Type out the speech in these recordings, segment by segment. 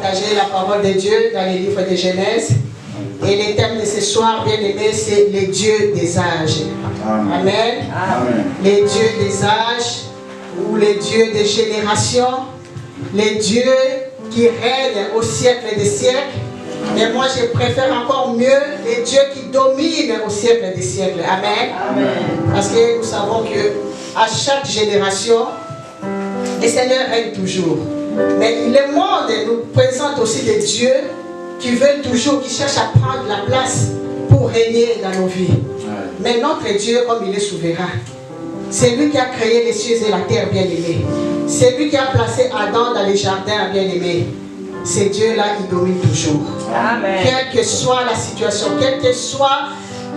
partager la parole de Dieu dans les livres de Genèse. Et le thème de ce soir, bien aimé, c'est les dieux des âges. Amen. Amen. Les dieux des âges, ou les dieux des générations, les dieux qui règnent au siècle des siècles. Mais moi, je préfère encore mieux les dieux qui dominent au siècle des siècles. Amen. Amen. Parce que nous savons que à chaque génération, le Seigneur règne toujours. Mais le monde nous présente aussi des dieux qui veulent toujours, qui cherchent à prendre la place pour régner dans nos vies. Mais notre Dieu, comme il est souverain, c'est lui qui a créé les cieux et la terre, bien-aimé. C'est lui qui a placé Adam dans les jardins, bien-aimé. Ce Dieu-là, il domine toujours. Amen. Quelle que soit la situation, quels que soient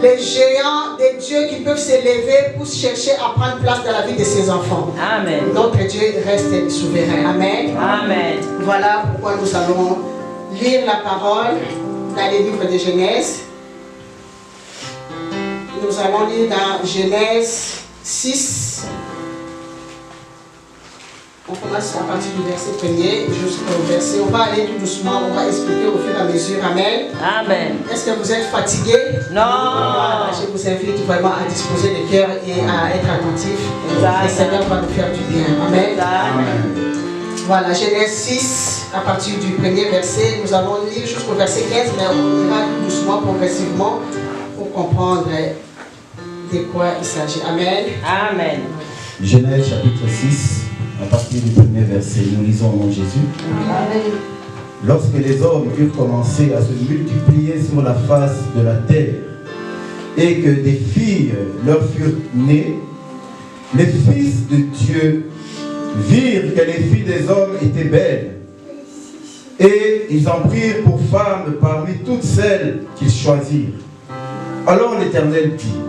les géants des dieux qui peuvent s'élever pour chercher à prendre place dans la vie de ses enfants. Amen. Notre Dieu reste souverain. Amen. Amen. Voilà pourquoi nous allons lire la parole dans les livres de Genèse. Nous allons lire dans Genèse 6. On commence à partir du verset 1er jusqu'au verset. On va aller tout doucement, on va expliquer au fur et à mesure. Amen. Amen. Est-ce que vous êtes fatigué? Non. Voilà, je vous invite vraiment à disposer le cœur et à être attentif. Le Seigneur va nous faire du bien. Amen. Amen. Voilà, Genèse 6, à partir du premier verset, nous allons lire jusqu'au verset 15, mais on ira tout doucement, progressivement, pour comprendre de quoi il s'agit. Amen. Amen. Genèse chapitre 6, à partir du premier verset, nous lisons au nom de Jésus. Amen. Lorsque les hommes eurent commencé à se multiplier sur la face de la terre, et que des filles leur furent nées, les fils de Dieu virent que les filles des hommes étaient belles, et ils en prirent pour femmes parmi toutes celles qu'ils choisirent. Alors l'Éternel dit: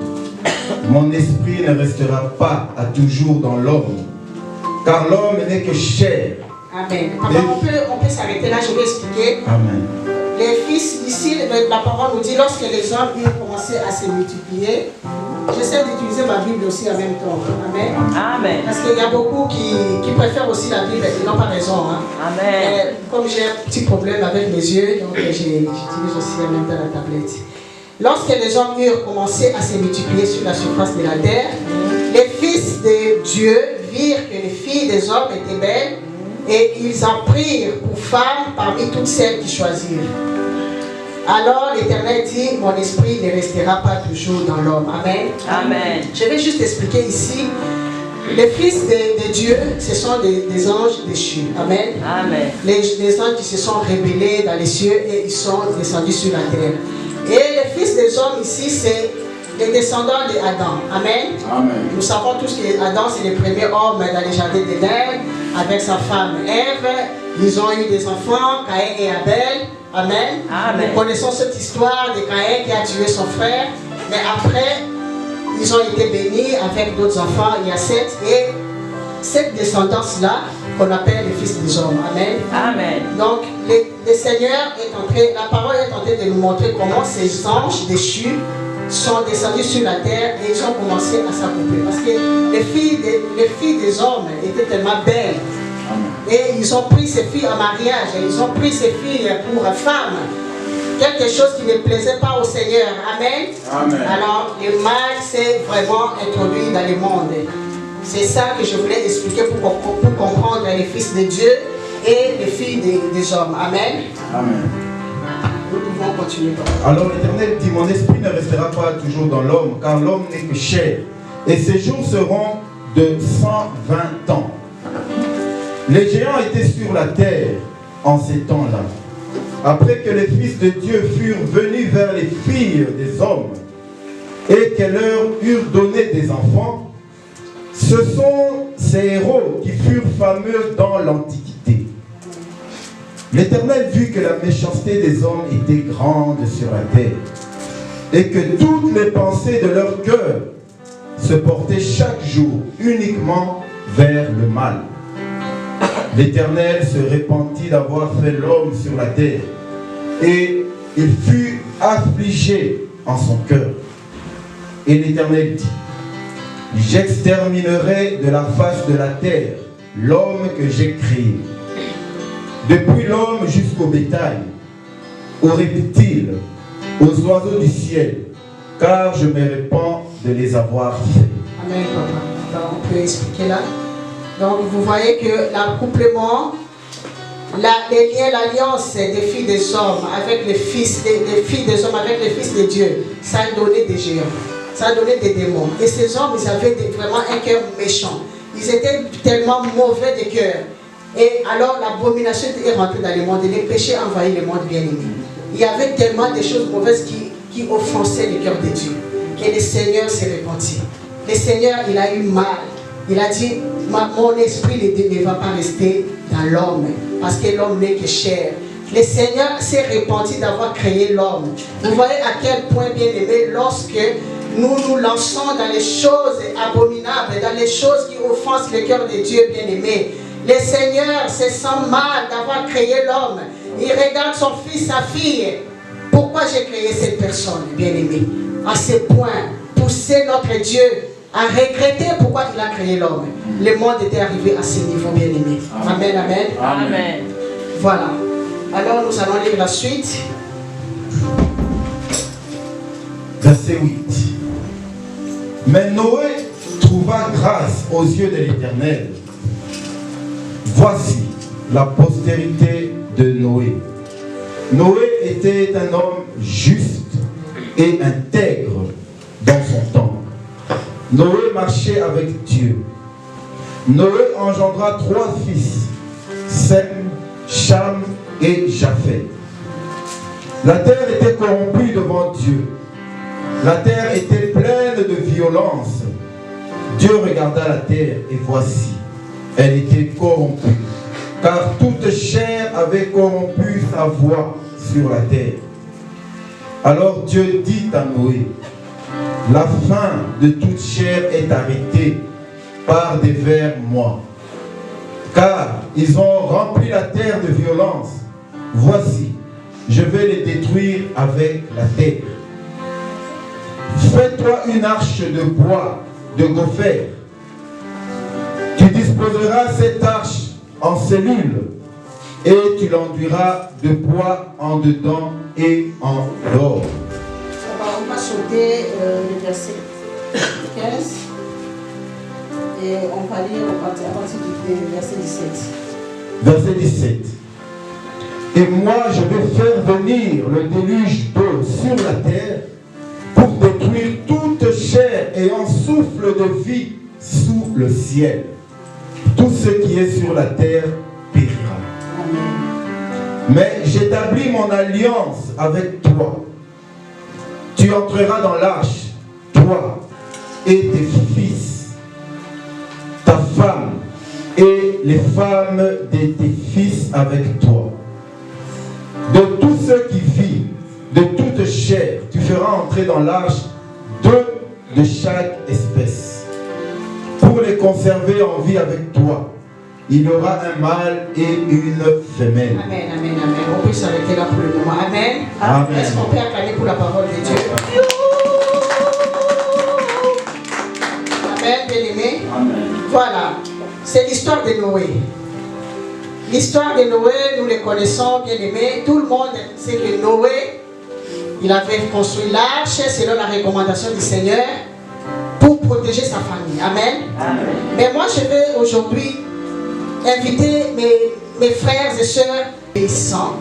mon esprit ne restera pas à toujours dans l'homme, car l'homme n'est que chair. Amen. On peut s'arrêter là, je vais expliquer. Amen. Les fils, ici, la parole nous dit, lorsque les hommes ont commencé à se multiplier, j'essaie d'utiliser ma Bible aussi en même temps. Amen. Amen. Parce qu'il y a beaucoup qui préfèrent aussi la Bible, ils n'ont pas raison. Hein. Amen. Et comme j'ai un petit problème avec mes yeux, donc j'utilise aussi en même temps la tablette. Lorsque les hommes eurent commencé à se multiplier sur la surface de la terre, les fils de Dieu virent que les filles des hommes étaient belles, et ils en prirent pour femmes parmi toutes celles qu'ils choisirent. Alors l'Éternel dit: mon esprit ne restera pas toujours dans l'homme. Amen. Amen. Je vais juste expliquer ici. Les fils de Dieu, ce sont des anges déchus. Amen. Amen. Les anges qui se sont rebellés dans les cieux et ils sont descendus sur la terre. Et les fils des hommes ici, c'est les descendants d'Adam. Amen. Amen. Nous savons tous que Adam, c'est le premier homme dans les jardins d'Éden, avec sa femme Ève. Ils ont eu des enfants, Caïn et Abel. Amen. Amen. Nous connaissons cette histoire de Caïn qui a tué son frère. Mais après, ils ont été bénis avec d'autres enfants. Il y a 7. Et cette descendance-là, qu'on appelle les fils des hommes. Amen. Amen. Donc, le Seigneur est en train, la parole est en train de nous montrer comment ces anges déchus sont descendus sur la terre et ils ont commencé à s'accoupler. Parce que les filles des hommes étaient tellement belles. Et ils ont pris ces filles en mariage, et ils ont pris ces filles pour femmes. Quelque chose qui ne plaisait pas au Seigneur. Amen. Amen. Alors, le mal s'est vraiment introduit dans le monde. C'est ça que je voulais expliquer pour comprendre les fils de Dieu et les filles des hommes. Amen. Amen. Nous pouvons continuer. Alors l'Éternel dit: mon esprit ne restera pas toujours dans l'homme, car l'homme n'est que chair, et ses jours seront de 120 ans. Les géants étaient sur la terre en ces temps-là. Après que les fils de Dieu furent venus vers les filles des hommes et qu'elles leur eurent donné des enfants, ce sont ces héros qui furent fameux dans l'Antiquité. L'Éternel vit que la méchanceté des hommes était grande sur la terre et que toutes les pensées de leur cœur se portaient chaque jour uniquement vers le mal. L'Éternel se repentit d'avoir fait l'homme sur la terre et il fut affligé en son cœur. Et l'Éternel dit: j'exterminerai de la face de la terre l'homme que j'ai créé, depuis l'homme jusqu'au bétail, aux reptiles, aux oiseaux du ciel, car je me répands de les avoir faits. Amen, papa. Donc, on peut expliquer là. Donc, vous voyez que l'accouplement, les liens, l'alliance des filles des hommes avec les fils, des filles des hommes avec les fils de Dieu, ça a donné des géants, ça a donné des démons. Et ces hommes, ils avaient vraiment un cœur méchant. Ils étaient tellement mauvais de cœur. Et alors, l'abomination est rentrée dans le monde et les péchés envahissent le monde bien-aimé. Il y avait tellement de choses mauvaises qui offensaient le cœur de Dieu. Et le Seigneur s'est repenti. Le Seigneur, il a eu mal. Il a dit, mon esprit ne va pas rester dans l'homme, parce que l'homme n'est que chair. Le Seigneur s'est repenti d'avoir créé l'homme. Vous voyez à quel point, bien aimé, lorsque nous nous lançons dans les choses abominables, dans les choses qui offensent le cœur de Dieu, bien aimé, le Seigneur se sent mal d'avoir créé l'homme. Il regarde son fils, sa fille. Pourquoi j'ai créé cette personne, bien aimé? À ce point, pousser notre Dieu à regretter pourquoi il a créé l'homme. Le monde était arrivé à ce niveau, bien aimé. Amen, amen. Amen. Voilà. Alors nous allons lire la suite. Verset 8. Mais Noé trouva grâce aux yeux de l'Éternel. Voici la postérité de Noé. Noé était un homme juste et intègre dans son temps. Noé marchait avec Dieu. Noé engendra 3 fils, Sem, Cham et Japheth. La terre était corrompue devant Dieu. La terre était pleine de violence. Dieu regarda la terre et voici, elle était corrompue, car toute chair avait corrompu sa voie sur la terre. Alors Dieu dit à Noé, la fin de toute chair est arrêtée par devers moi, car ils ont rempli la terre de violence. Voici, je vais les détruire avec la terre. Fais-toi une arche de bois, de gopher. Tu disposeras cette arche en cellules et tu l'enduiras de bois en dedans et en dehors. On va sauter le verset 15 et on va lire à partir du verset 17. Verset 17. Et moi je vais faire venir le déluge d'eau sur la terre pour détruire toute chair ayant souffle de vie sous le ciel. Tout ce qui est sur la terre périra. Amen. Mais j'établis mon alliance avec toi. Tu entreras dans l'arche, toi et tes fils, ta femme et les femmes de tes fils avec toi. De tous ceux qui vivent, de toute chair, tu feras entrer dans l'arche 2 de chaque espèce. Pour les conserver en vie avec toi, il y aura un mâle et une femelle. Amen, amen, amen. On peut s'arrêter là pour le moment. Amen. Amen. Est-ce qu'on peut acclamer pour la parole de Dieu? Amen, bien-aimé. Voilà. C'est l'histoire de Noé. L'histoire de Noé, nous les connaissons, bien-aimés. Tout le monde sait que Noé, il avait construit l'arche selon la recommandation du Seigneur pour protéger sa famille. Amen. Amen. Mais moi, je vais aujourd'hui inviter mes frères et sœurs obéissants.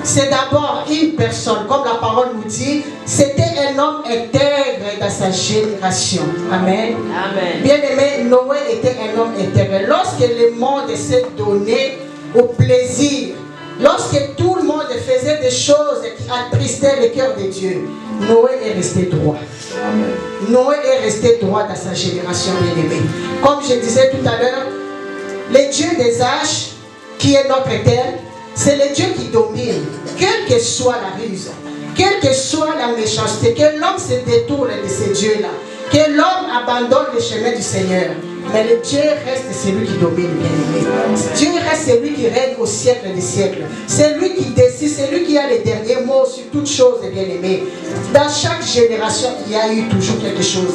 C'est d'abord une personne, comme la parole nous dit, c'était un homme intègre dans sa génération. Amen. Amen. Bien aimé, Noé était un homme intègre. Lorsque le monde s'est donné au plaisir, lorsque tout le monde faisait des choses qui attristaient le cœur de Dieu, Noé est resté droit. Amen. Noé est resté droit dans sa génération, bien aimé. Comme je disais tout à l'heure, le Dieu des âges, qui est notre Éternel, c'est le Dieu qui domine, quelle que soit la ruse, quelle que soit la méchanceté, que l'homme se détourne de ces dieux-là, que l'homme abandonne le chemin du Seigneur. Mais le Dieu reste celui qui domine, bien aimé. Dieu reste celui qui règne au siècle des siècles. C'est lui qui décide, c'est lui qui a les derniers mots sur toutes choses, bien aimé. Dans chaque génération, il y a eu toujours quelque chose.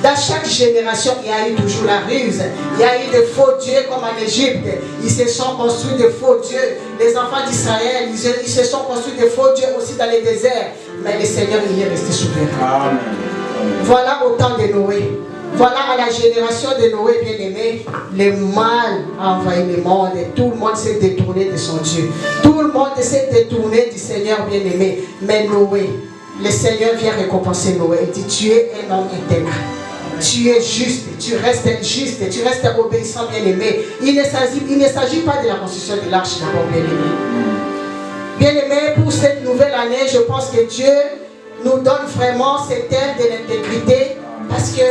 Dans chaque génération, il y a eu toujours la ruse. Il y a eu des faux dieux comme en Égypte. Ils se sont construits des faux dieux. Les enfants d'Israël, ils se sont construits des faux dieux aussi dans les déserts. Mais le Seigneur, il est resté souverain. Amen. Voilà au temps de Noé. Voilà à la génération de Noé bien-aimé, le mal a envahi le monde et tout le monde s'est détourné de son Dieu. Tout le monde s'est détourné du Seigneur bien-aimé. Mais Noé, le Seigneur vient récompenser Noé. Il dit, tu es un homme intègre. Tu es juste, tu restes juste, tu restes obéissant bien-aimé. Il ne s'agit pas de la construction de l'arche d'abord bien-aimé. Bien-aimé, pour cette nouvelle année, je pense que Dieu nous donne vraiment cet thème de l'intégrité parce que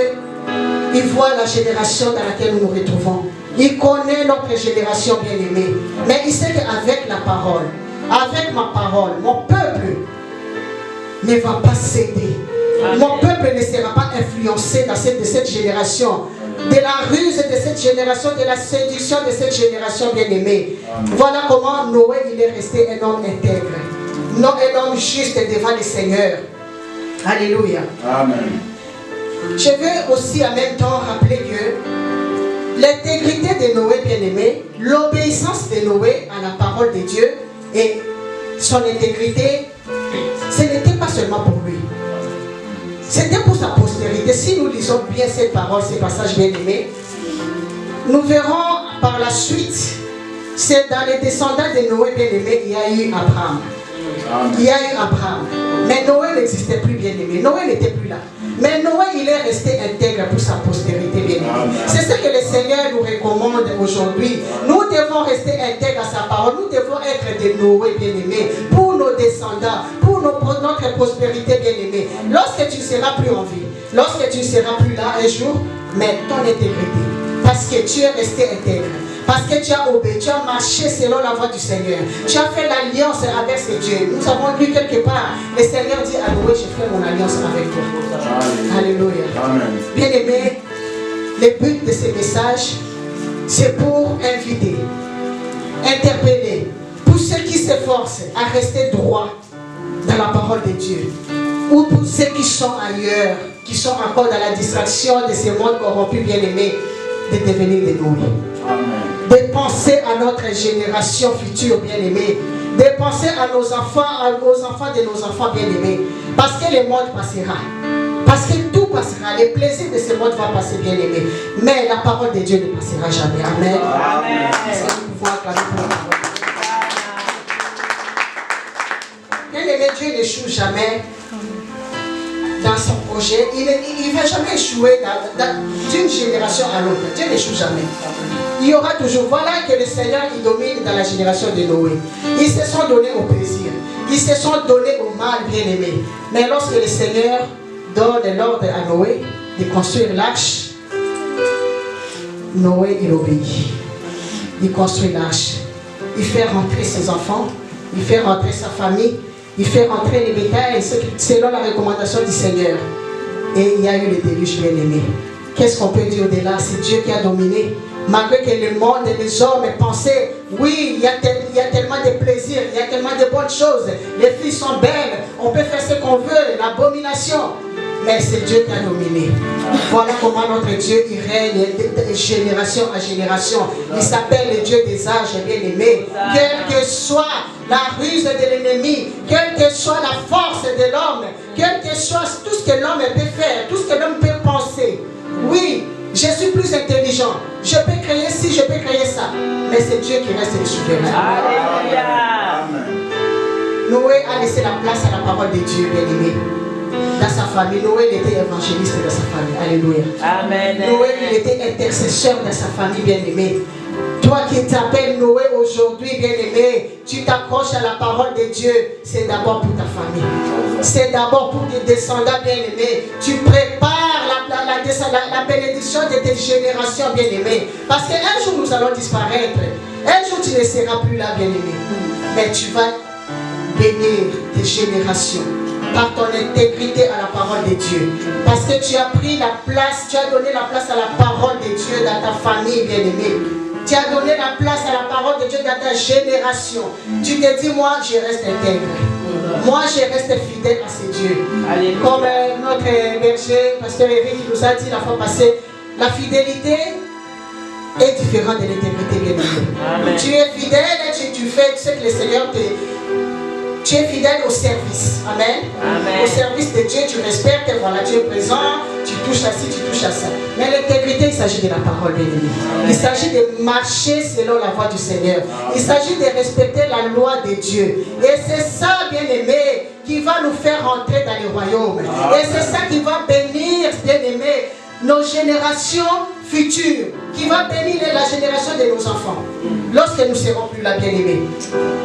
il voit la génération dans laquelle nous nous retrouvons. Il connaît notre génération bien-aimée. Mais il sait qu'avec la parole, avec ma parole, mon peuple ne va pas céder. Mon peuple ne sera pas influencé de cette génération, de la ruse de cette génération, de la séduction de cette génération bien-aimée. Voilà comment Noé il est resté un homme intègre, non un homme juste devant le Seigneur. Alléluia. Amen. Je veux aussi en même temps rappeler que l'intégrité de Noé bien-aimé, l'obéissance de Noé à la parole de Dieu et son intégrité, ce n'était pas seulement pour lui. C'était pour sa postérité. Si nous lisons bien cette parole, ces passages bien-aimés, nous verrons par la suite, c'est dans les descendants de Noé bien-aimé, il y a eu Abraham. Il y a eu Abraham. Mais Noé n'existait plus bien-aimé. Noé n'était plus là. Mais Noé, il est resté intègre pour sa postérité bien-aimée. C'est ce que le Seigneur nous recommande aujourd'hui. Nous devons rester intègres à sa parole. Nous devons être des Noé bien-aimés pour nos descendants, pour notre prospérité bien-aimée. Lorsque tu ne seras plus en vie, lorsque tu ne seras plus là un jour, mais ton intégrité, parce que tu es resté intègre. Parce que tu as obéi, tu as marché selon la voie du Seigneur. Tu as fait l'alliance avec ce Dieu. Nous avons lu quelque part, le Seigneur dit à Noé, je fais mon alliance avec toi. Alléluia. Bien aimé, le but de ce message, c'est pour inviter, interpeller, pour ceux qui s'efforcent à rester droit dans la parole de Dieu, ou pour ceux qui sont ailleurs, qui sont encore dans la distraction de ce monde corrompu, bien aimé, de devenir des Noé. De penser à notre génération future bien-aimée, de penser à nos enfants de nos enfants bien-aimés, parce que le monde passera, parce que tout passera, les plaisirs de ce monde vont passer bien-aimés, mais la parole de Dieu ne passera jamais. Amen. Amen. Est-ce que nous pouvons acclamer pour la parole? Bien-aimé, Dieu n'échoue jamais dans son projet. Il ne va jamais échouer d'une génération à l'autre. Dieu n'échoue jamais. Il y aura toujours, voilà que le Seigneur il domine dans la génération de Noé. Ils se sont donnés au plaisir, ils se sont donnés au mal bien-aimé. Mais lorsque le Seigneur donne l'ordre à Noé de construire l'arche, Noé il obéit. Il construit l'arche. Il fait rentrer ses enfants, il fait rentrer sa famille, il fait rentrer les bétails selon la recommandation du Seigneur. Et il y a eu le déluge bien-aimé. Qu'est-ce qu'on peut dire au-delà? C'est Dieu qui a dominé. Malgré que le monde et les hommes pensaient, oui, il y a tellement de plaisir, il y a tellement de bonnes choses. Les filles sont belles, on peut faire ce qu'on veut, l'abomination. Mais c'est Dieu qui a dominé. Voilà comment notre Dieu il règne de génération en génération. Il s'appelle le Dieu des âges bien-aimés. Quelle que soit la ruse de l'ennemi, quelle que soit la force de l'homme, quel que soit tout ce que l'homme peut faire, tout ce que l'homme peut penser. Oui, je suis plus intelligent. Je peux créer ci, je peux créer ça. Mais c'est Dieu qui reste le souverain. Alléluia. Noé a laissé la place à la parole de Dieu, bien-aimé. Dans sa famille, Noé était évangéliste dans sa famille. Alléluia. Amen. Noé il était intercesseur dans sa famille, bien-aimé. Toi qui t'appelles Noé aujourd'hui, bien-aimé, tu t'accroches à la parole de Dieu. C'est d'abord pour ta famille. C'est d'abord pour tes descendants, bien-aimés. Tu prépares la bénédiction de tes générations, bien-aimées. Parce qu'un jour, nous allons disparaître. Un jour, tu ne seras plus là, bien-aimé. Mais tu vas bénir tes générations par ton intégrité à la parole de Dieu. Parce que tu as pris la place, tu as donné la place à la parole de Dieu dans ta famille, bien-aimée. Tu as donné la place à la parole de Dieu dans ta génération, tu te dis, moi, je reste intègre. Moi, je reste fidèle à ce Dieu. Alléluia. Comme notre berger, pasteur Eric, nous a dit la fois passée, la fidélité est différente de l'intégrité, bien aimé. Tu es fidèle et tu fais ce que le Seigneur te... Tu es fidèle au service. Amen. Amen. Au service de Dieu, tu respectes, voilà, tu es présent, tu touches à ci, tu touches à ça. Mais l'intégrité, il s'agit de la parole, bien aimé. Il s'agit de marcher selon la voie du Seigneur. Il s'agit de respecter la loi de Dieu. Et c'est ça, bien aimé, qui va nous faire rentrer dans le royaume. Et c'est ça qui va bénir, bien aimé, nos générations futures, qui va bénir la génération de nos enfants. Lorsque nous serons plus là, bien aimés.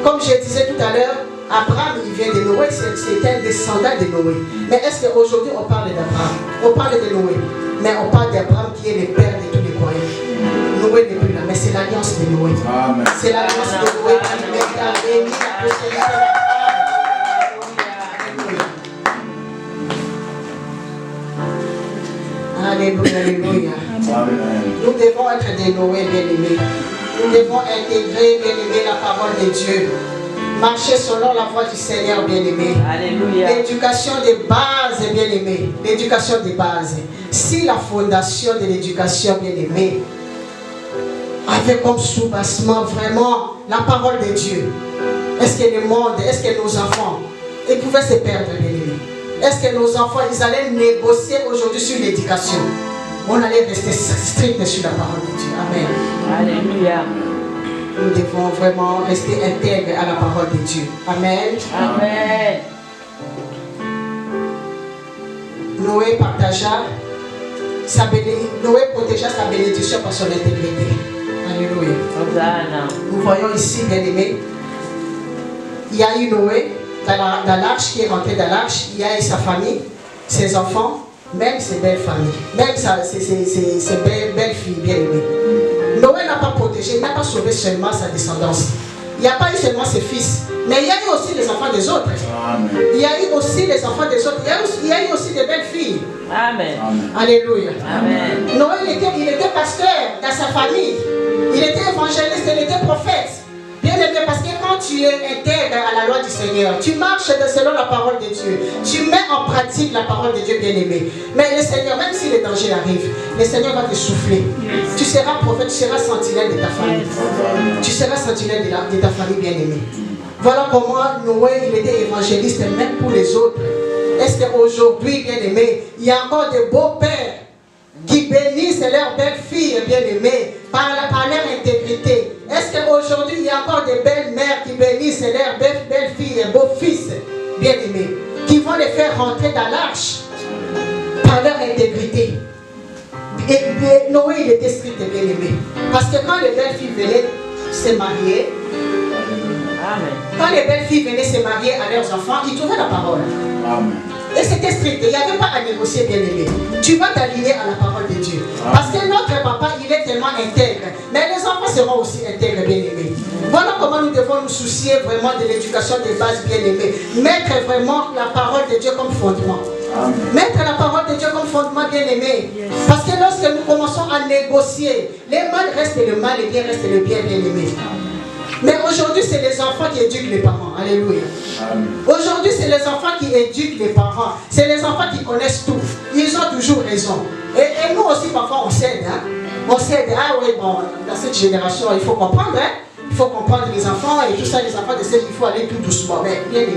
Comme je disais tout à l'heure, Abraham, il vient de Noé, c'est un descendant de Noé. Mais est-ce qu'aujourd'hui on parle d'Abraham? On parle de Noé, mais on parle d'Abraham qui est le père de tous les croyants. Noé n'est plus là, mais c'est l'alliance de Noé. C'est l'alliance de Noé qui a béni la postérité. Alléluia, alléluia. Nous devons être des Noé, bien-aimés. Nous devons intégrer, bien-aimés, la parole de Dieu. Marcher selon la voie du Seigneur, bien-aimé. Alléluia. L'éducation de base, bien-aimé. L'éducation de base. Si la fondation de l'éducation, bien-aimé, avait comme sous-bassement vraiment la parole de Dieu, est-ce que le monde, est-ce que nos enfants, ils pouvaient se perdre, bien-aimé? Est-ce que nos enfants, ils allaient négocier aujourd'hui sur l'éducation? On allait rester strict sur la parole de Dieu. Amen. Alléluia. Nous devons vraiment rester intègres à la parole de Dieu. Amen. Amen. Noé partagea Noé protégea sa bénédiction par son intégrité. Alléluia. Nous voyons ici, bien aimé, il y a eu Noé dans l'arche qui est rentré dans l'arche. Il y a eu sa famille, ses enfants, même ses belles familles, même ses belles filles, bien aimées. Noé n'a pas protégé, il n'a pas sauvé seulement sa descendance. Il n'y a pas eu seulement ses fils, mais il y a eu aussi les enfants des autres. Amen. Il y a eu aussi les enfants des autres. Il y a eu aussi des belles filles. Amen. Amen. Alléluia. Amen. Noé, il était pasteur dans sa famille. Il était évangéliste, il était prophète. Bien aimé, parce que quand tu es intègre à la loi du Seigneur, tu marches selon la parole de Dieu. Tu mets en pratique la parole de Dieu, bien aimé. Mais le Seigneur, même si les dangers arrivent, le Seigneur va te souffler. Tu seras prophète, tu seras sentinelle de ta famille. Tu seras sentinelle de ta famille, bien aimé. Voilà comment Noé, il était évangéliste, même pour les autres. Est-ce qu'aujourd'hui, bien aimé, il y a encore des beaux pères qui bénissent leurs belles filles, bien aimées, par leur intégrité? Est-ce qu'aujourd'hui, il y a encore des belles mères qui bénissent leurs belles filles et beaux-fils, bien aimés, qui vont les faire rentrer dans l'arche par leur intégrité? Et Noé, il était strict, bien aimé. Parce que quand les belles filles venaient se marier, quand les belles filles venaient se marier à leurs enfants, ils trouvaient la parole. Amen. Et c'était strict, il n'y avait pas à négocier, bien aimé. Tu vas t'aligner à la parole de Dieu. Parce que notre papa, il est tellement intègre. Mais les enfants seront aussi intègres, bien aimés. Voilà comment nous devons nous soucier vraiment de l'éducation des bases, bien aimées. Mettre vraiment la parole de Dieu comme fondement. Amen. Mettre la parole de Dieu comme fondement, bien aimé. Parce que lorsque nous commençons à négocier, le mal reste le mal et bien reste le bien, bien aimé. Mais aujourd'hui, c'est les enfants qui éduquent les parents. Alléluia. Aujourd'hui, c'est les enfants qui éduquent les parents. C'est les enfants qui connaissent tout. Ils ont toujours raison. Et nous aussi, parfois, on cède. Hein? On cède. Ah oui, bon, dans cette génération, il faut comprendre. Hein? Il faut comprendre les enfants et tout ça. Les enfants de celle, il faut aller tout doucement. Mais bien aimé.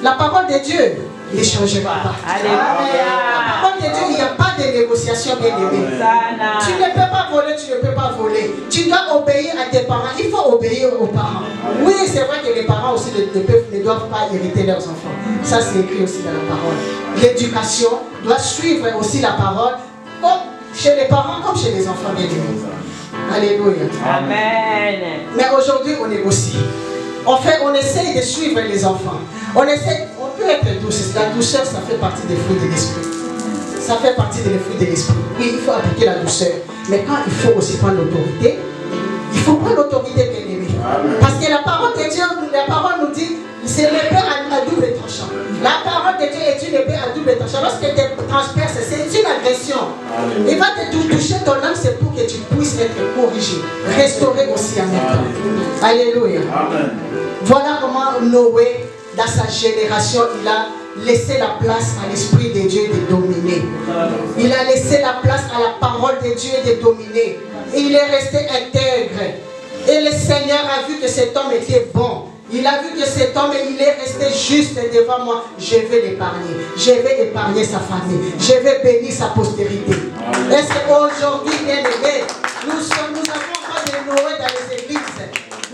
La parole de Dieu ne changera pas. Alléluia. La parole de Dieu, il n'y a pas de négociation, bien aimé. Tu ne peux pas voler, tu ne peux pas voler. Tu dois obéir à tes parents. Il faut obéir aux parents. Oui, c'est vrai que les parents aussi ne doivent pas hériter leurs enfants. Ça, c'est écrit aussi dans la parole. L'éducation doit suivre aussi la parole, comme chez les parents, comme chez les enfants, bien aimés. Alléluia. Amen. Mais aujourd'hui, on négocie. On essaye de suivre les enfants. On peut être douce. La douceur, ça fait partie des fruits de l'esprit. Ça fait partie des fruits de l'esprit. Oui, il faut appliquer la douceur. Mais quand il faut aussi prendre l'autorité, il faut prendre l'autorité, bien aimé. Parce que la parole de Dieu, la parole nous dit, c'est l'épée à double double tranchant. La parole de Dieu est une épée à double tranchant. Lorsqu'elle te transperce, c'est une agression. Il va te toucher ton âme, c'est pour que tu puisses être corrigé, restauré aussi en même temps. Alléluia. Amen. Voilà comment Noé, dans sa génération, il a laissé la place à l'Esprit de Dieu de dominer. Il a laissé la place à la parole de Dieu de dominer. Et il est resté intègre. Et le Seigneur a vu que cet homme était bon. Il a vu que cet homme, il est resté juste devant moi. Je vais l'épargner. Je vais épargner sa famille. Je vais bénir sa postérité. Est-ce qu'aujourd'hui, bien aimé, nous avons encore des Noé dans les églises.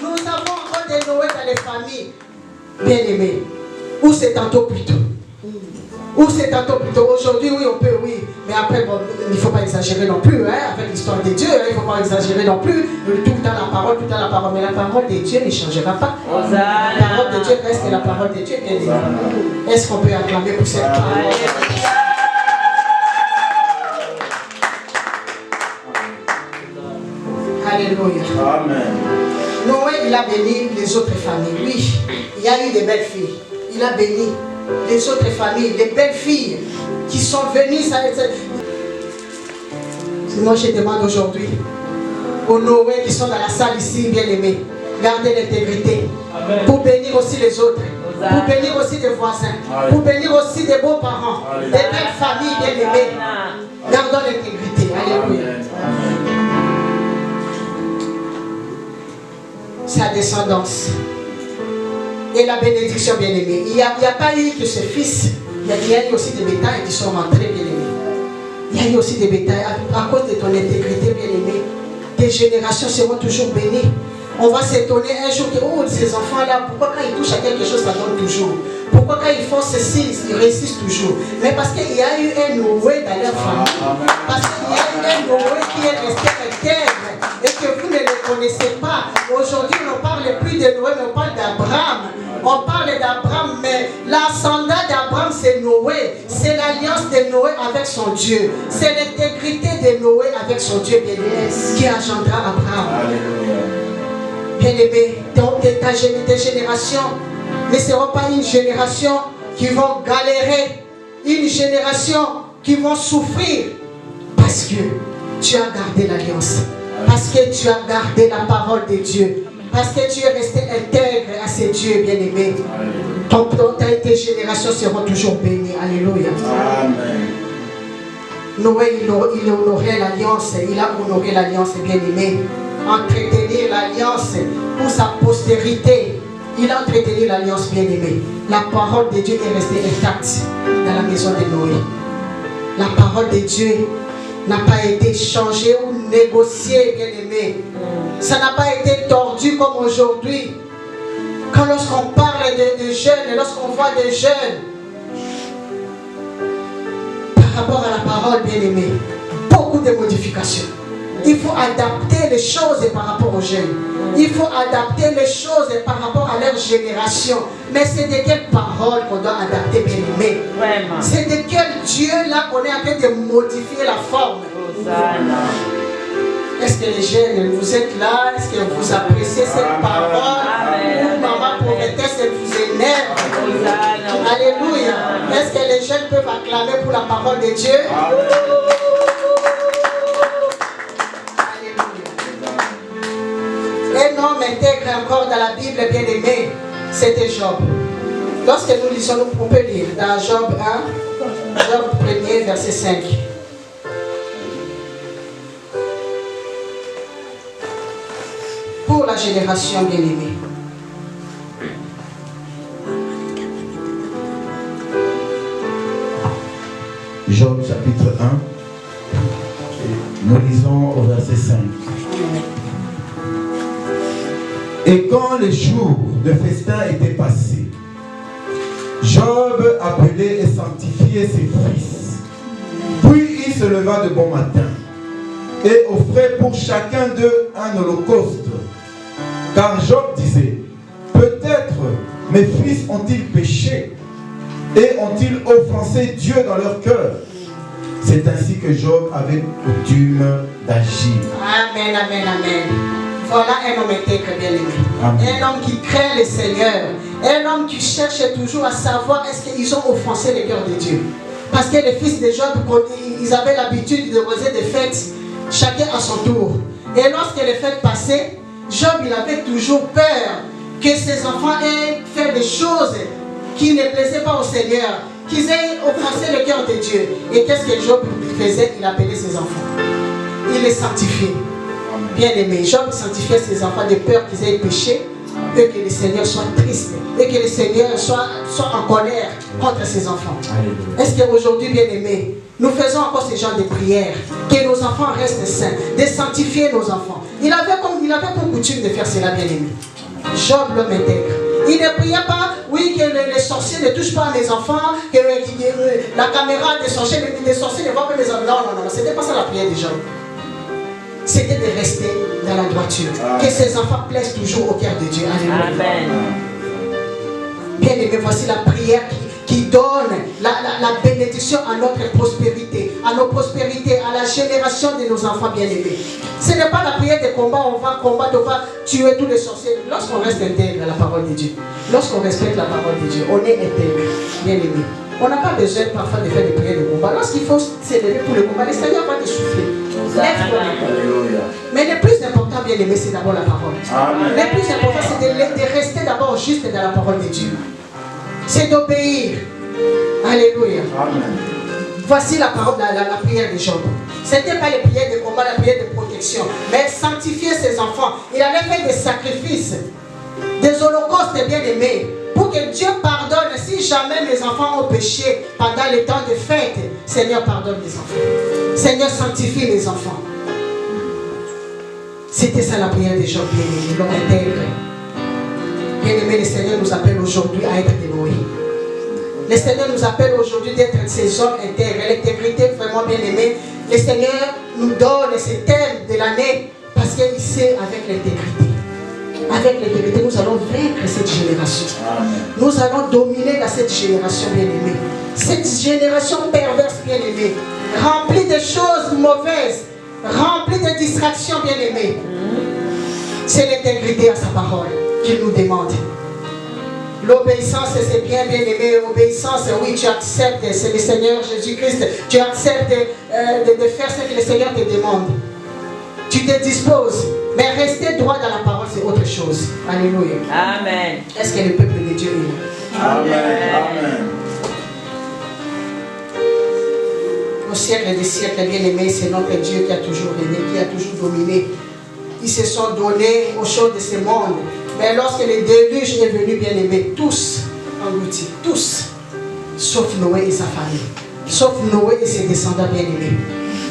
Nous avons encore des Noé dans les familles. Bien aimé. Ou c'est tantôt plutôt. Ou c'est tantôt plutôt. Aujourd'hui, oui, on peut, oui. Mais après, bon, il ne faut pas exagérer non plus. Hein, avec l'histoire de Dieu, il ne faut pas exagérer non plus. Tout le temps la parole, tout le temps la parole. Mais la parole de Dieu ne changera pas. La parole de Dieu reste la parole de Dieu. Est-ce qu'on peut acclamer pour cette parole? Alléluia. Amen. Noé, il a béni les autres familles. Oui, il y a eu des belles filles. Il a béni les autres familles, les belles filles qui sont venues. Moi, je demande aujourd'hui aux Noé qui sont dans la salle ici, bien aimés, gardez l'intégrité pour bénir aussi les autres, pour bénir aussi des voisins, pour bénir aussi des beaux-parents, des belles familles, bien aimées. Gardons l'intégrité. Alléluia. Sa descendance et la bénédiction, bien aimée. Il n'y a pas eu que ce fils, il y a eu aussi des bétails qui sont rentrés, bien aimés. Il y a eu aussi des bétails à cause de ton intégrité, bien aimée. Tes générations seront toujours bénies. On va s'étonner un jour que, oh, ces enfants-là, pourquoi quand ils touchent à quelque chose, ça donne toujours? Pourquoi quand ils font ceci, ils réussissent toujours? Mais parce qu'il y a eu un Noé dans leur famille. Parce qu'il y a eu un Noé qui est resté intègre et que vous ne le connaissez pas. Aujourd'hui, on ne parle plus de Noé, mais on parle d'Abraham. On parle d'Abraham, mais l'ascendant d'Abraham, c'est Noé. C'est l'alliance de Noé avec son Dieu. C'est l'intégrité de Noé avec son Dieu bien-aimé qui engendra Abraham. Alléluia. Bien-aimé, tes générations ne seront pas une génération qui vont galérer, une génération qui vont souffrir parce que tu as gardé l'alliance, parce que tu as gardé la parole de Dieu, parce que tu es resté intègre à ces dieux bien-aimés. Tes générations seront toujours bénies. Alléluia. Amen. Noé, il honorait l'alliance, il a honoré l'alliance bien-aimée. Entretenir l'alliance pour sa postérité. Il a entretenu l'alliance bien-aimée. La parole de Dieu est restée intacte dans la maison de Noé. La parole de Dieu n'a pas été changée ou négociée, bien-aimée. Ça n'a pas été tordu comme aujourd'hui. Quand lorsqu'on parle de jeunes et lorsqu'on voit des jeunes par rapport à la parole, bien-aimée, beaucoup de modifications. Il faut adapter les choses par rapport aux jeunes. Il faut adapter les choses par rapport à leur génération. Mais c'est de quelle parole qu'on doit adapter, bien-aimé? C'est de quel Dieu là qu'on est en train de modifier la forme? Est-ce que les jeunes, vous êtes là? Est-ce que vous appréciez cette parole? Ou maman prophétesse, elle vous énerve? Alléluia. Est-ce que les jeunes peuvent acclamer pour la parole de Dieu? Un homme intègre encore dans la Bible, bien aimé, c'était Job. Lorsque nous lisons, on peut lire dans Job 1, Job 1er, verset 5. Pour la génération bien aimée. Job chapitre 1, nous lisons au verset 5. Et quand les jours de festin étaient passés, Job appelait et sanctifiait ses fils. Puis il se leva de bon matin et offrait pour chacun d'eux un holocauste. Car Job disait, peut-être mes fils ont-ils péché et ont-ils offensé Dieu dans leur cœur? C'est ainsi que Job avait coutume d'agir. Amen, amen, amen. Voilà un homme intègre, bien aimé. Un homme qui craint le Seigneur. Un homme qui cherche toujours à savoir est-ce qu'ils ont offensé le cœur de Dieu. Parce que les fils de Job, ils avaient l'habitude de poser des fêtes, chacun à son tour. Et lorsque les fêtes passaient, Job il avait toujours peur que ses enfants aient fait des choses qui ne plaisaient pas au Seigneur, qu'ils aient offensé le cœur de Dieu. Et qu'est-ce que Job faisait? Il appelait ses enfants. Il les sanctifiait. Bien aimé, Job sanctifiait ses enfants de peur qu'ils aient péché, et que le Seigneur soit triste, et que le Seigneur soit en colère contre ses enfants. Est-ce qu'aujourd'hui, bien aimé, nous faisons encore ce genre de prières, que nos enfants restent saints, de sanctifier nos enfants? Il avait pour coutume de faire cela, bien aimé. Job, l'homme intègre. Il ne priait pas, oui, que les sorciers ne touchent pas mes enfants, que la caméra des sorciers ne voit pas mes enfants. Non, ce n'était pas ça la prière de Job. C'était de rester dans la droiture. Que ses enfants plaisent toujours au cœur de Dieu. Alléluia. Amen. Bien aimé, voici la prière qui donne la bénédiction à notre prospérité, à nos prospérités, à la génération de nos enfants bien-aimés. Ce n'est pas la prière de combat, on va combattre, on va tuer tous les sorciers. Lorsqu'on reste intègre à la parole de Dieu, lorsqu'on respecte la parole de Dieu, on est intègre, bien-aimé. On n'a pas besoin parfois de faire des prières de combat. Lorsqu'il faut s'élever pour le combat, le Seigneur va te souffler. Mais le plus important, bien aimé, c'est d'abord la parole. Amen. Le plus important, c'est de rester d'abord juste dans la parole de Dieu. C'est d'obéir. Alléluia. Amen. Voici la parole, la prière de Job. Ce n'était pas les prières de combat, la prière de protection, mais sanctifier ses enfants. Il avait fait des sacrifices, des holocaustes bien aimés, pour que Dieu pardonne. Si jamais mes enfants ont péché pendant les temps de fête, Seigneur, pardonne mes enfants. Seigneur, sanctifie mes enfants. C'était ça la prière de Job, bien aimé, l'homme intègre. Bien aimé, le Seigneur nous appelle aujourd'hui à être des Noé. Le Seigneur nous appelle aujourd'hui d'être ces hommes intègres. L'intégrité, vraiment bien aimé. Le Seigneur nous donne ces thèmes de l'année parce qu'il sait avec l'intégrité. Avec l'intégrité, nous allons vaincre cette génération. Amen. Nous allons dominer dans cette génération bien-aimée. Cette génération perverse bien-aimée, remplie de choses mauvaises, remplie de distractions bien-aimées. C'est l'intégrité à sa parole qu'il nous demande. L'obéissance, c'est bien, bien-aimé. L'obéissance, oui, tu acceptes, c'est le Seigneur Jésus-Christ. Tu acceptes de faire ce que le Seigneur te demande. Tu te disposes. Mais rester droit dans la parole, c'est autre chose. Alléluia. Amen. Est-ce que le peuple de Dieu est là? Amen. Amen. Au siècle des siècles, bien-aimés, c'est notre Dieu qui a toujours régné, qui a toujours dominé. Ils se sont donnés aux choses de ce monde. Mais lorsque le déluge est venu, bien-aimés, tous engloutis, tous, sauf Noé et sa famille, sauf Noé et ses descendants bien-aimés.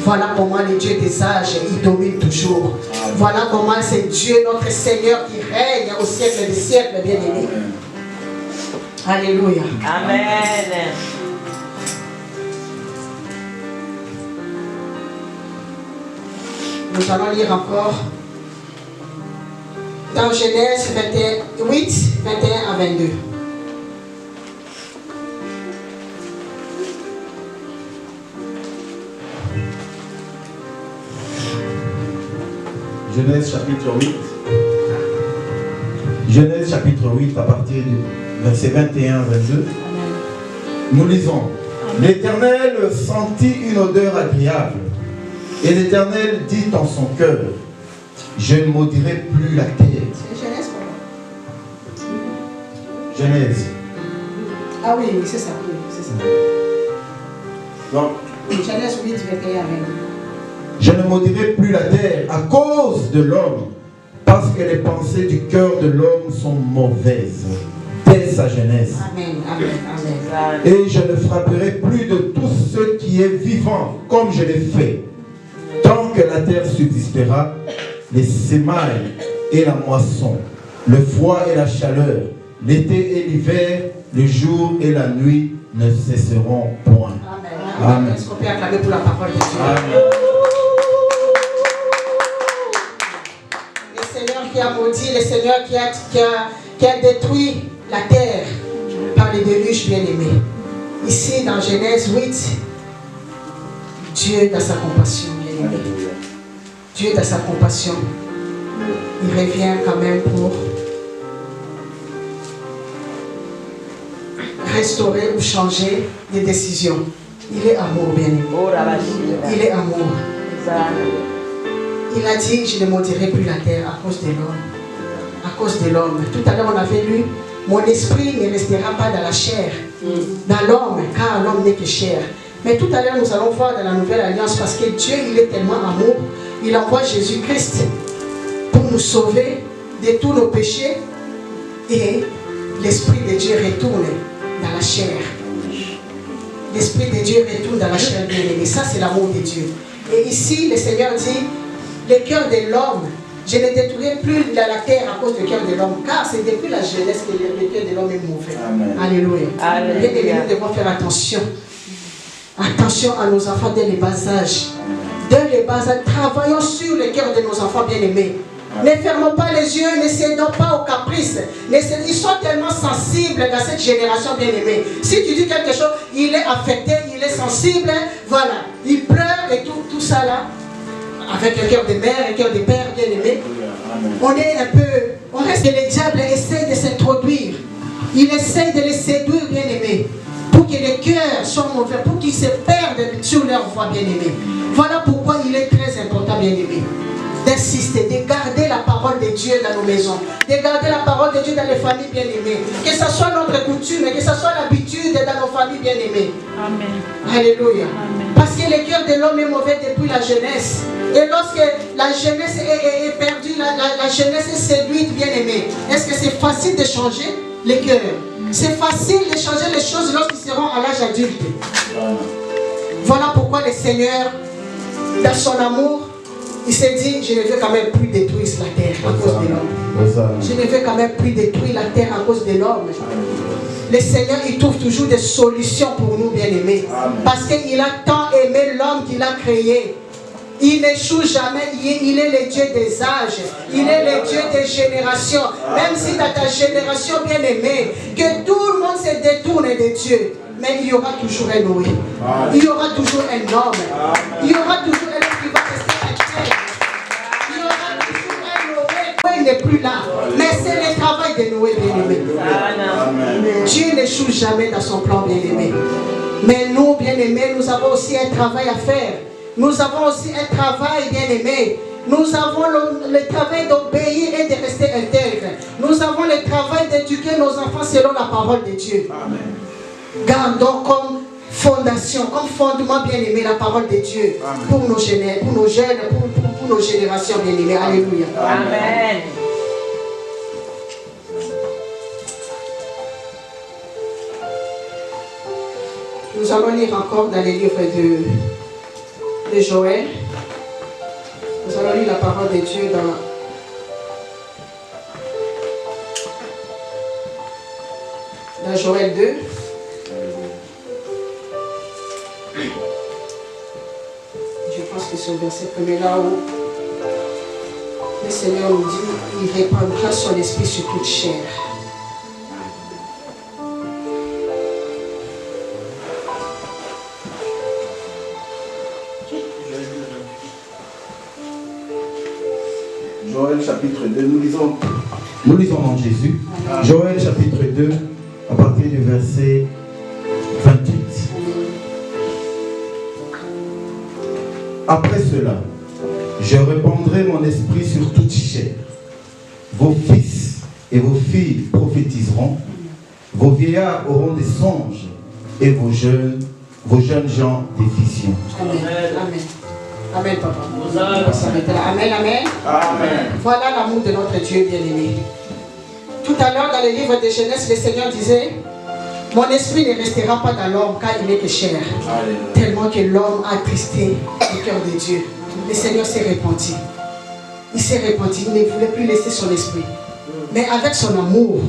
Voilà comment le Dieu des âges, il domine toujours. Voilà comment c'est Dieu, notre Seigneur, qui règne au siècle des siècles, bien-aimés. Alléluia. Amen. Nous allons lire encore dans Genèse 8, 21 à 22. Genèse chapitre 8. Genèse chapitre 8 à partir du verset 21 à 22. Nous lisons. L'Éternel sentit une odeur agréable. Et l'Éternel dit en son cœur, je ne maudirai plus la terre. C'est Genèse quoi? Genèse. Ah oui, c'est ça. Oui, c'est ça. Donc, Genèse 8, 21 à 22. Je ne maudirai plus la terre à cause de l'homme, parce que les pensées du cœur de l'homme sont mauvaises dès sa jeunesse. Amen, amen, amen. Et je ne frapperai plus de tout ce qui est vivant comme je l'ai fait. Tant que la terre subsistera, les semailles et la moisson, le froid et la chaleur, l'été et l'hiver, le jour et la nuit ne cesseront point. Amen. Amen. Est-ce qu'on peut acclamer pour la parole de Dieu? Amen. Le Seigneur qui a maudit, le Seigneur qui a détruit la terre par les déluges bien-aimés. Ici dans Genèse 8, Dieu dans sa compassion bien-aimé. Dieu dans sa compassion, il revient quand même pour restaurer ou changer des décisions. Il est amour, bien-aimé. Il est amour. Il a dit, je ne maudirai plus la terre à cause de l'homme. À cause de l'homme. Tout à l'heure, on avait lu, mon esprit ne restera pas dans la chair, dans l'homme, car l'homme n'est que chair. Mais tout à l'heure, nous allons voir dans la Nouvelle Alliance, parce que Dieu, il est tellement amour, il envoie Jésus-Christ pour nous sauver de tous nos péchés, et l'Esprit de Dieu retourne dans la chair. L'Esprit de Dieu retourne dans la chair bien-aimée. Ça, c'est l'amour de Dieu. Et ici, le Seigneur dit, le cœur de l'homme, je ne détruirai plus la terre à cause du cœur de l'homme, car c'est depuis la jeunesse que le cœur de l'homme est mauvais. Amen. Alléluia. Bien-aimés, nous devons faire attention. Attention à nos enfants dès le bas âge. Dès le bas âge, travaillons sur le cœur de nos enfants bien-aimés. Ne fermons pas les yeux, ne cédons pas aux caprices. Ils sont tellement sensibles dans cette génération bien-aimée. Si tu dis quelque chose, il est affecté, il est sensible, voilà. Il pleure et tout ça là. Avec le cœur de mère, le cœur de père bien-aimé. On est un peu... On reste que le diable essaie de s'introduire. Il essaie de les séduire bien-aimés. Pour que les cœurs soient mauvais, pour qu'ils se perdent sur leur voie bien-aimée. Voilà pourquoi il est très important bien-aimé d'insister, de garder la parole de Dieu dans nos maisons, de garder la parole de Dieu dans les familles bien-aimées, que ce soit notre coutume, que ce soit l'habitude dans nos familles bien-aimées. Amen. Alléluia. Amen. Parce que le cœur de l'homme est mauvais depuis la jeunesse. Et lorsque la jeunesse est perdue, la jeunesse est séduite bien-aimée, est-ce que c'est facile de changer les cœurs? C'est facile de changer les choses lorsqu'ils seront à l'âge adulte. Voilà pourquoi le Seigneur, dans son amour, il s'est dit, je ne veux quand même plus détruire la terre à cause de l'homme. Je ne veux quand même plus détruire la terre à cause de l'homme. Le Seigneur, il trouve toujours des solutions pour nous, bien-aimés. Parce qu'il a tant aimé l'homme qu'il a créé. Il n'échoue jamais, il est le Dieu des âges, il est le Dieu des générations. Même si dans ta génération bien-aimée, que tout le monde se détourne de Dieu, mais il y aura toujours un Noé. Il y aura toujours un homme. Il y aura toujours un homme qui va rester intègre. Il y aura toujours un Noé. Noé n'est plus là, mais c'est le travail de Noé bien-aimé. Dieu n'échoue jamais dans son plan bien-aimé. Mais nous, bien-aimés, nous avons aussi un travail à faire. Nous avons aussi un travail bien-aimé. Nous avons le travail d'obéir et de rester intègre. Nous avons le travail d'éduquer nos enfants selon la parole de Dieu. Amen. Gardons comme fondation, comme fondement bien-aimé la parole de Dieu. Amen. Pour nos jeunes, pour nos générations bien-aimées. Alléluia. Amen. Nous allons lire encore dans les livres de Joël. Nous allons lire la parole de Dieu dans Joël 2. Je pense que c'est au verset 1er là où le Seigneur nous dit, il répandra son esprit sur toute chair. Joël chapitre 2, nous lisons en Jésus. Joël chapitre 2, à partir du verset 28. Après cela, je répandrai mon esprit sur toute chair. Vos fils et vos filles prophétiseront, vos vieillards auront des songes et vos jeunes gens des visions. Amen. Amen. Amen, papa. Amen, amen. Amen. Voilà l'amour de notre Dieu bien-aimé. Tout à l'heure, dans le livre de Genèse, le Seigneur disait, mon esprit ne restera pas dans l'homme car il n'est que chair. Tellement que l'homme a attristé le cœur de Dieu. Le Seigneur s'est repenti. Il s'est repenti. Il ne voulait plus laisser son esprit. Mais avec son amour,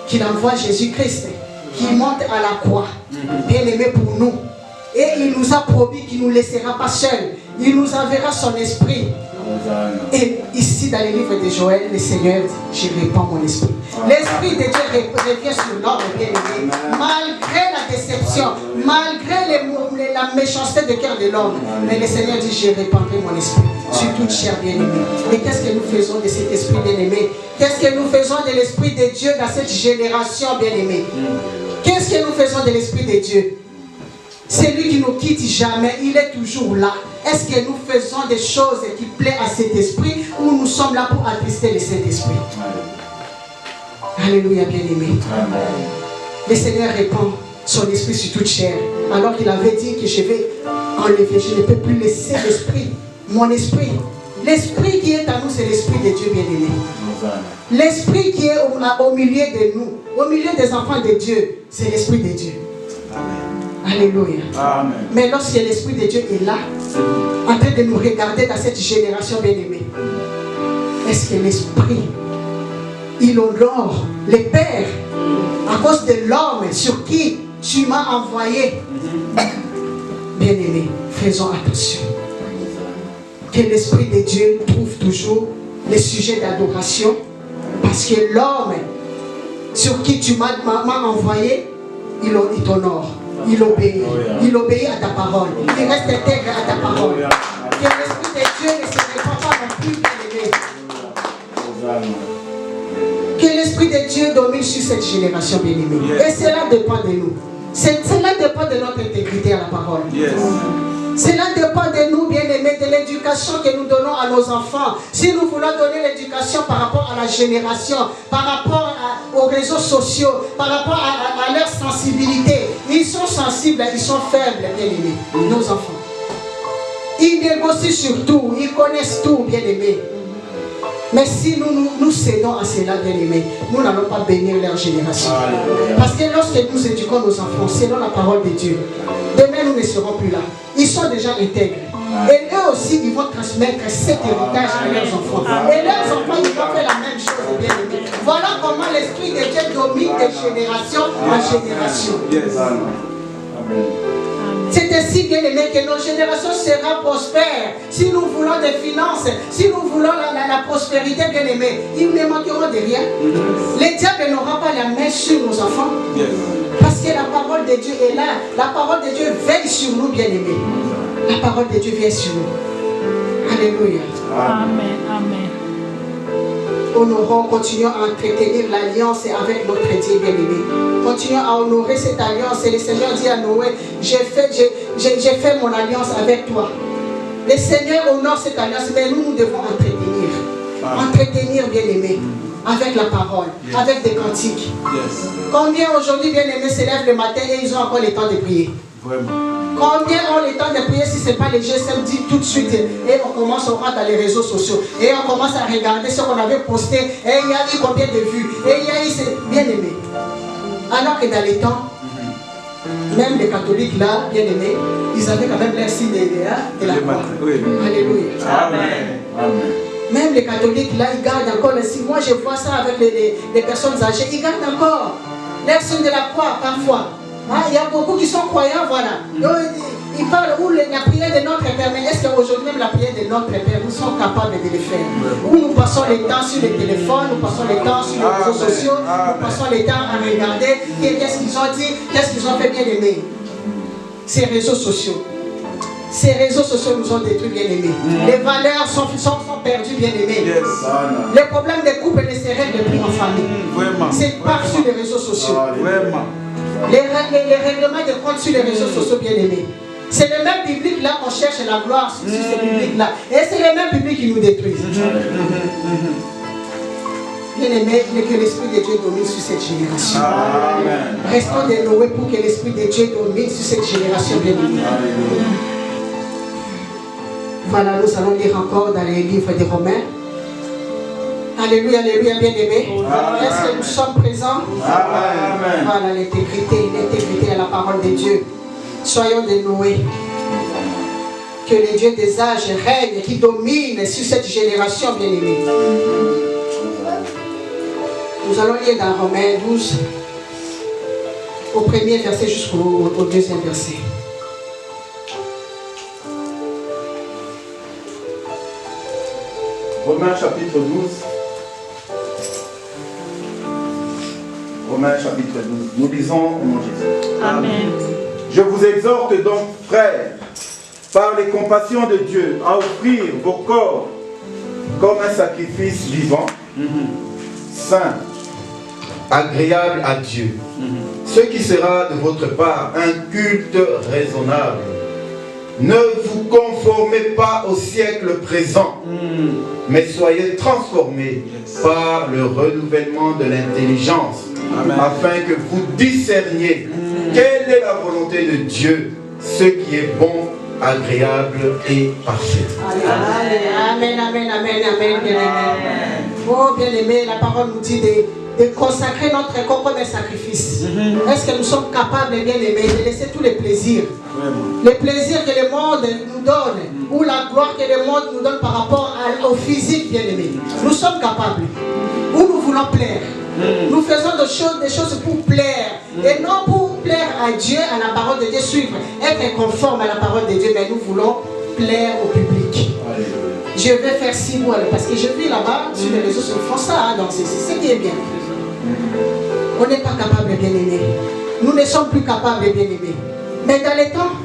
qu'il envoie Jésus-Christ, qui monte à la croix, bien-aimé pour nous. Et il nous a promis qu'il ne nous laissera pas seuls. Il nous enverra son esprit. Et ici dans le livre de Joël, le Seigneur dit, je répands mon esprit. L'esprit de Dieu revient sur l'homme bien-aimé. Malgré la déception, malgré la méchanceté du cœur de l'homme. Mais le Seigneur dit, je répandrai mon esprit sur toute chair bien-aimée. Et qu'est-ce que nous faisons de cet esprit bien-aimé? Qu'est-ce que nous faisons de l'esprit de Dieu dans cette génération bien-aimée? Qu'est-ce que nous faisons maison de l'Esprit de Dieu. C'est lui qui ne nous quitte jamais, il est toujours là. Est-ce que nous faisons des choses qui plaisent à cet esprit ou nous sommes là pour attrister le Saint-Esprit? Alléluia, bien-aimé. Le Seigneur répand son esprit sur toute chair. Alors qu'il avait dit que je vais enlever, je ne peux plus laisser l'esprit, mon esprit. L'esprit qui est à nous, c'est l'esprit de Dieu, bien-aimé. L'esprit qui est au milieu de nous, au milieu des enfants de Dieu, c'est l'esprit de Dieu. Alléluia. Amen. Mais lorsque l'Esprit de Dieu est là, en train de nous regarder dans cette génération bien-aimée, est-ce que l'Esprit, il honore les pères à cause de l'homme sur qui tu m'as envoyé? Bien-aimé, faisons attention. Que l'Esprit de Dieu trouve toujours les sujets d'adoration, parce que l'homme sur qui tu m'as envoyé, il t'honore. Il obéit. Il obéit à ta parole. Il reste intègre à ta parole. Que l'Esprit de Dieu ne se répand pas non plus, bien-aimé. Que l'Esprit de Dieu domine sur cette génération, bien-aimée. Et cela dépend de nous. Cela dépend de notre intégrité à la parole. Cela dépend de nous, bien-aimés, de l'éducation que nous donnons à nos enfants. Si nous voulons donner l'éducation par rapport à la génération, par rapport aux réseaux sociaux, par rapport à leur sensibilité, ils sont sensibles, ils sont faibles, bien-aimés, nos enfants. Ils négocient sur tout, ils connaissent tout, bien-aimés. Mais si nous cédons à cela, bien-aimés, nous n'allons pas bénir leur génération. Parce que lorsque nous éduquons nos enfants selon la parole de Dieu, demain nous ne serons plus là. Ils sont déjà intègres. Et eux aussi, ils vont transmettre cet héritage à leurs enfants. Et leurs enfants, ils vont faire la même chose, bien-aimés. Voilà comment l'Esprit de Dieu domine de génération en génération. C'est ainsi, bien-aimé, que nos générations seront prospères. Si nous voulons des finances, si nous voulons la prospérité, bien-aimé, ils ne manqueront de rien. Les diables n'auront pas la main sur nos enfants. Parce que la parole de Dieu est là. La parole de Dieu veille sur nous, bien-aimés. La parole de Dieu vient sur nous. Alléluia. Amen. Amen. Honorons, continuons à entretenir l'alliance avec notre Dieu bien-aimé. Continuons à honorer cette alliance. Et le Seigneur dit à Noé, j'ai fait mon alliance avec toi. Le Seigneur honore cette alliance, mais nous devons entretenir. Entretenir, bien-aimé, avec la parole, avec des cantiques. Combien aujourd'hui, bien-aimés, se lèvent le matin et ils ont encore le temps de prier? Vraiment. Combien ont le temps de prier si ce n'est pas les GSM dit tout de suite et on commence à rentrer dans les réseaux sociaux et on commence à regarder ce qu'on avait posté et il y a eu combien de vues et il y a eu bien aimé. Alors que dans les temps, même les catholiques là, bien aimés, ils avaient quand même leur signe de la croix. Alléluia. Amen. Même les catholiques là, ils gardent encore le signe. Moi je vois ça avec les personnes âgées, ils gardent encore leur signe de la croix parfois. Il y a beaucoup qui sont croyants, voilà. Donc, ils parlent où la prière de notre Père, mais est-ce qu'aujourd'hui même la prière de notre Père, nous sommes capables de le faire? Où nous passons le temps sur les téléphones, nous passons le temps sur les réseaux sociaux, nous passons le temps à regarder qu'est-ce qu'ils ont dit, qu'est-ce qu'ils ont fait bien aimé. Ces réseaux sociaux. Ces réseaux sociaux nous ont détruits bien aimés. Les valeurs sont perdues bien aimés. Les problèmes des couples ne se règlent plus en famille. C'est par sur les réseaux sociaux. Les règlements de compte sur les réseaux sociaux bien aimés. C'est le même public là qu'on cherche la gloire sur ce public là. Et c'est le même public qui nous détruit. Bien aimé, que l'Esprit de Dieu domine sur cette génération. Amen. Restons de Noé pour que l'Esprit de Dieu domine sur cette génération bien aimée. Voilà, nous allons lire encore dans les livres des Romains. Alléluia, alléluia, bien-aimés. Est-ce que nous sommes présents? Amen. Voilà, l'intégrité à la parole de Dieu. Soyons de Noé. Que le Dieu des âges règne, qui domine sur cette génération, bien-aimée. Nous allons lire dans Romains 12, au premier verset jusqu'au deuxième verset. Romains chapitre 12. Romains chapitre 12. Nous lisons au nom de Jésus. Amen. Je vous exhorte donc, frères, par les compassions de Dieu, à offrir vos corps comme un sacrifice vivant, saint, agréable à Dieu. Ce ce qui sera de votre part un culte raisonnable. Ne vous conformez pas au siècle présent, mais soyez transformés par le renouvellement de l'intelligence, afin que vous discerniez quelle est la volonté de Dieu, ce qui est bon, agréable et parfait. Amen, amen, amen, amen, bien aimé. Oh, bien aimé, la parole nous dit de consacrer notre corps comme un sacrifice. Est-ce que nous sommes capables, bien aimé, de laisser tous les plaisirs? Les plaisirs que le monde nous donne, ou la gloire que le monde nous donne par rapport au physique, bien aimé. Nous sommes capables. Où nous voulons plaire. Nous faisons des choses pour plaire. Et non pour plaire à Dieu, à la parole de Dieu, suivre, être conforme à la parole de Dieu, mais nous voulons plaire au public. Je vais faire ci, voilà, parce que je vis là-bas, sur les réseaux sociaux, ils font ça, donc c'est ce qui est bien. On n'est pas capable, bien aimé. Nous ne sommes plus capables, bien aimé. Mais dans les temps,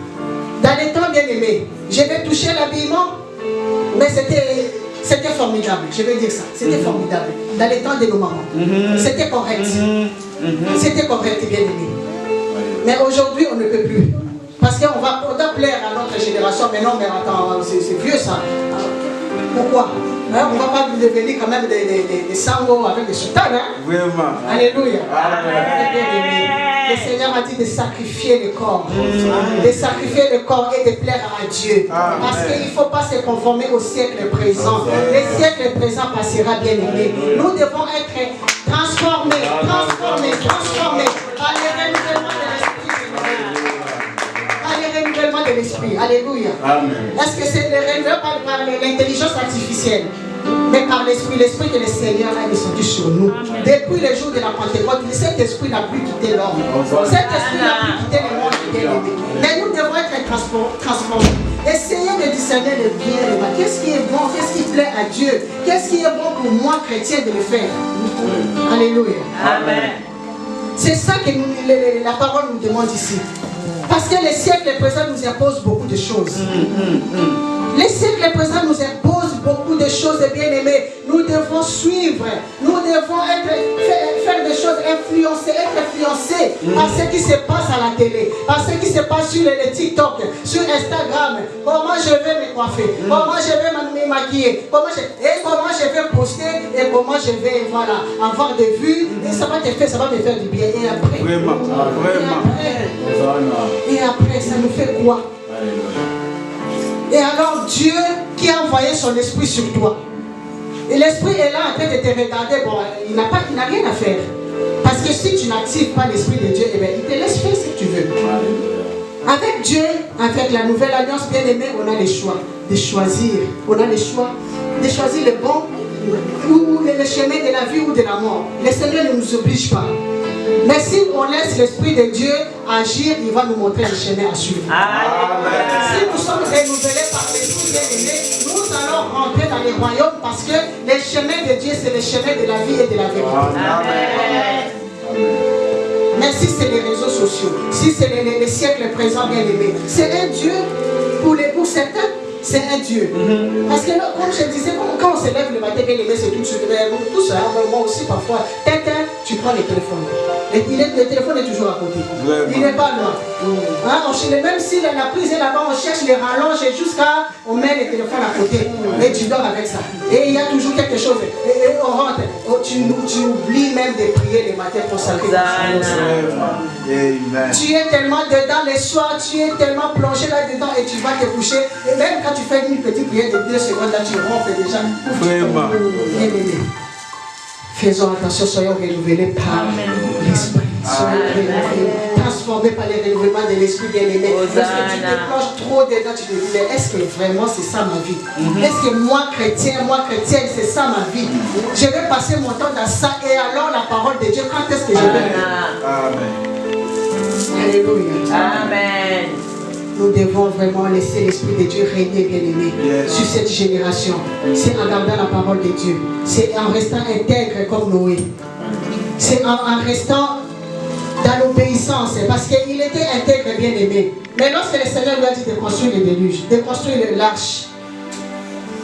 bien aimé, je vais toucher l'habillement, mais c'était formidable, je vais dire ça, c'était formidable. Dans les temps de nos mamans, c'était correct. C'était correct, bien aimé. Mais aujourd'hui, on ne peut plus. Parce qu'on doit plaire à notre génération, mais non, mais attends, c'est vieux ça. Pourquoi? On ne va pas devenir quand même des sangos avec des soutanes. Vraiment. Alléluia. Le Seigneur a dit de sacrifier le corps. De sacrifier le corps et de plaire à Dieu. Parce qu'il ne faut pas se conformer au siècle présent. Le siècle présent passera, bien aimé. Nous devons être transformés par le renouvellement de l'esprit. Alléluia. Est-ce que c'est le renouvellement par l'intelligence artificielle? Mais par l'esprit, l'esprit que le Seigneur a descendu sur nous. Depuis le jour de la Pentecôte, cet esprit n'a plus quitté l'homme. Cet esprit n'a plus quitté le monde, bien aimé. Mais nous devons être transformés. Essayez de discerner le bien et le mal. Qu'est-ce qui est bon? Qu'est-ce qui plaît à Dieu? Qu'est-ce qui est bon pour moi, chrétien, de le faire? Alléluia. Amen. C'est ça que la parole nous demande ici. Parce que les siècles présents nous imposent beaucoup de choses. Les siècles présents nous imposent beaucoup de choses, bien aimés. Nous devons suivre. Nous devons faire des choses, être influencés par ce qui se passe à la télé, par ce qui se passe sur les TikTok, sur Instagram. Comment je vais me coiffer, comment je vais me maquiller, comment je vais poster et comment je vais avoir des vues. Et ça va me faire du bien. Et après, et après, ça nous fait quoi? Et alors Dieu qui a envoyé son esprit sur toi. Et l'esprit est là en train de te regarder. Bon, il n'a rien à faire. Parce que si tu n'actives pas l'esprit de Dieu, eh bien, il te laisse faire ce que tu veux. Avec Dieu, avec la nouvelle alliance bien-aimée, on a le choix de choisir. On a le choix de choisir le bon ou le chemin de la vie ou de la mort. Le Seigneur ne nous oblige pas. Mais si on laisse l'Esprit de Dieu agir, il va nous montrer le chemin à suivre. Amen. Si nous sommes renouvelés par l'Esprit bien-aimé, nous allons rentrer dans les royaumes parce que le chemin de Dieu, c'est le chemin de la vie et de la vérité. Amen. Mais si c'est les réseaux sociaux, si c'est les siècles présents bien-aimés, c'est un Dieu pour certains. C'est un Dieu. Parce que comme je disais, quand on se lève le matin, c'est tout de suite. Tout ça, moi aussi parfois, tu prends le téléphone. Le téléphone est toujours à côté. Il n'est pas loin. Même si la prise est là-bas, on cherche les rallonges jusqu'à on met le téléphone à côté. Et tu dors avec ça. Et il y a toujours quelque chose. Et on rentre. Tu oublies même de prier le matin pour saluer. Tu es tellement dedans les soirs, tu es tellement plongé là-dedans et tu vas te coucher. Et même quand tu fais une petite prière de 2 secondes, là tu ronfles déjà. Vraiment. Faisons attention, soyons renouvelés par l'Esprit. Soyons renouvelés, transformés par le renouvellement de l'Esprit bien-aimé. Parce que tu te plonges trop dedans, tu te dis, mais est-ce que vraiment c'est ça ma vie? Est-ce que moi chrétienne, c'est ça ma vie? Je vais passer mon temps dans ça et alors la parole de Dieu, quand est-ce que je vais? Amen. Alléluia. Amen. Nous devons vraiment laisser l'Esprit de Dieu régner, bien-aimé, sur cette génération. C'est en gardant la parole de Dieu. C'est en restant intègre comme Noé. C'est en restant dans l'obéissance. Parce qu'il était intègre, bien-aimé. Mais lorsque le Seigneur lui a dit de construire le déluge, de construire l'arche,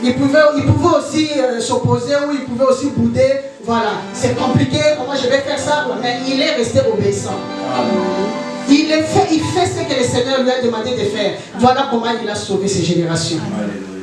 Il pouvait aussi s'opposer ou il pouvait aussi bouder. Voilà, c'est compliqué, comment je vais faire ça? Mais il est resté obéissant. Il fait ce que le Seigneur lui a demandé de faire. Voilà comment il a sauvé ses générations.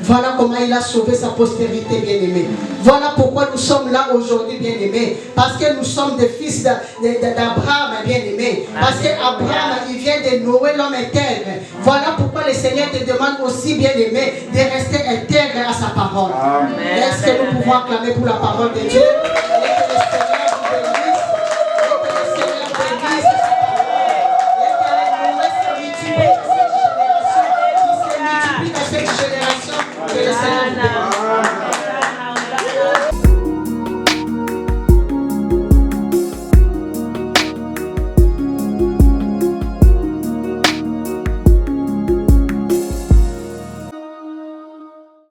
Voilà comment il a sauvé sa postérité, bien-aimée. Voilà pourquoi nous sommes là aujourd'hui, bien-aimés. Parce que nous sommes des fils d'Abraham, bien-aimés. Parce qu'Abraham, il vient de Noé, l'homme intègre. Voilà pourquoi le Seigneur te demande aussi, bien-aimé, de rester intègre à sa parole. Est-ce que nous pouvons acclamer pour la parole de Dieu?